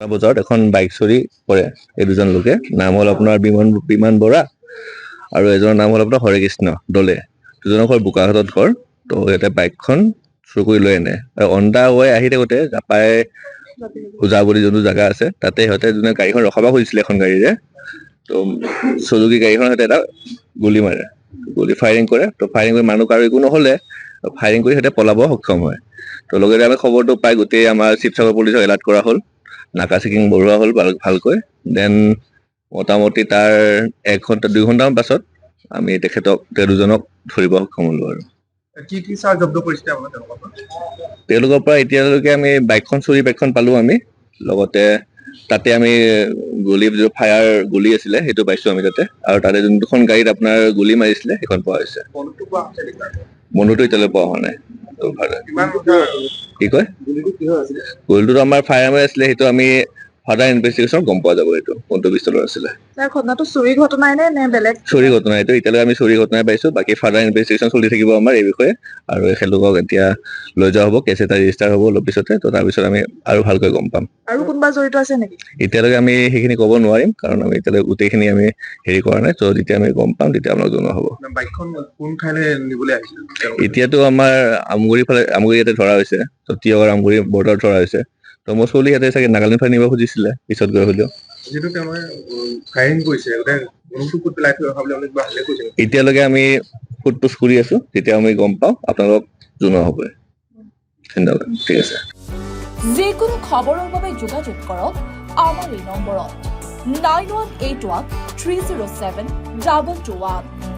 বজাৰত এখন বাইক চুৰি কৰে এই দুজন লোকে। নাম হ'ল আপোনাৰ বিমান বৰা আৰু এজনৰ নাম হ'ল আপোনাৰ হৰে কৃষ্ণ দলে। দুজনৰ ঘৰ বোকাখাটত ঘৰ। তো ইয়াতে বাইকখন চুৰ কৰি লৈ আনে আৰু অন দা ৱে আহি থাকোঁতে জাপাই ওজা বুলি যোনটো জেগা আছে তাতে সিহঁতে যোনে গাড়ীখন ৰখাব খুজিছিলে এখন গাড়ীৰে, তো চুজুকি গাড়ীখনৰ সৈতে এটা গুলি মাৰে, গুলি ফায়াৰিং কৰে। তো ফায়াৰিং কৰি মানুহ কাৰো একো নহ'লে, ফায়াৰিং কৰি সিহঁতে পলাব সক্ষম হয়। তো লগতে আমি খবৰটো পাই গোটেই আমাৰ শিৱসাগৰ পুলিচক এলাৰ্ট কৰা হ'ল, নাকা চেকিং বঢ়োৱা হ'ল ভালকৈ। দেন মোটামুটি তাৰ 1-2 ঘণ্টামান পাছত আমি দুজনক ধৰিব সক্ষম হ'লোঁ আৰু। কি চাৰ্জ জব্দ কৰিছিলে আপোনালোকৰ? তেওঁলোকৰ পৰা এতিয়ালৈকে আমি চুৰি বাইকখন পালোঁ আমি, লগতে তাতে আমি ফায়াৰ গুলি আছিলে সেইটো পাইছোঁ আমি তাতে, আৰু তাতে দুখন গাড়ীত আপোনাৰ গুলি মাৰিছিলে সেইখন পোৱা হৈছে। বন্ধুটো এতিয়ালৈ পোৱা হোৱা নাই। কি কয়? গুলিটোতো আমাৰ ফায়াৰ মাৰি আছিলে, সেইটো আমি ফাৰ্ডাৰ ইনভেষ্টিগেশ্যন গম পোৱা যাব এইটো কোনটো পিষ্টলৰ আছিলে। ঘটনাটো চুৰি ঘটনাই নে বেলেগ? চুৰি ঘটনা এইটো, এতিয়ালৈ আমি চুৰি ঘটনাই পাইছোঁ। বাকী ফাৰ্ডাৰ ইনভেষ্টিগেশ্যন চলি থাকিব আমাৰ এই বিষয়ে, আৰু এখেতলোকক এতিয়া লৈ যোৱা হ'ব, কেছ এটা ৰেজিষ্টাৰ হ'ব অলপ পিছতে। তো তাৰপিছত আমি আৰু ভালকৈ গম পাম। আৰু কোনোবা জড়িত আছে নেকি? এতিয়ালৈকে আমি সেইখিনি ক'ব নোৱাৰিম, কাৰণ আমি এতিয়ালৈ গোটেইখিনি আমি কৰা নাই। তো যেতিয়া আমি গম পাম তেতিয়া আপোনাক জনোৱা হ'ব। বাইকখন কোন ঠাইলৈ নিবলৈ আহিছিল? এতিয়াতো আমাৰ আমগুৰি ইয়াতে ধৰা হৈছে, তো তিয়কৰ আমগুৰি বৰ্ডাৰত ধৰা হৈছে। তো মোৰ চলি ইয়াতে চাগে নাগালেণ্ড ফালে নিব খুজিছিলে পিছত গৈ হ'লেও। যিটো তেওঁ ফায়াৰিং কৰিছে ক'ত পেলাই থৈ অহা বুলি আপুনি কিবা হালে কৈছে? এতিয়ালৈকে আমি সোধ-পোছ কৰি আছোঁ, যেতিয়া আমি গম পাওঁ আপোনালোকক জনোৱা হ'ব। ধন্যবাদ। ঠিক আছে। যিকোনো খবৰৰ বাবে যোগাযোগ কৰক আমাৰ এই নম্বৰত 9181 307 2221।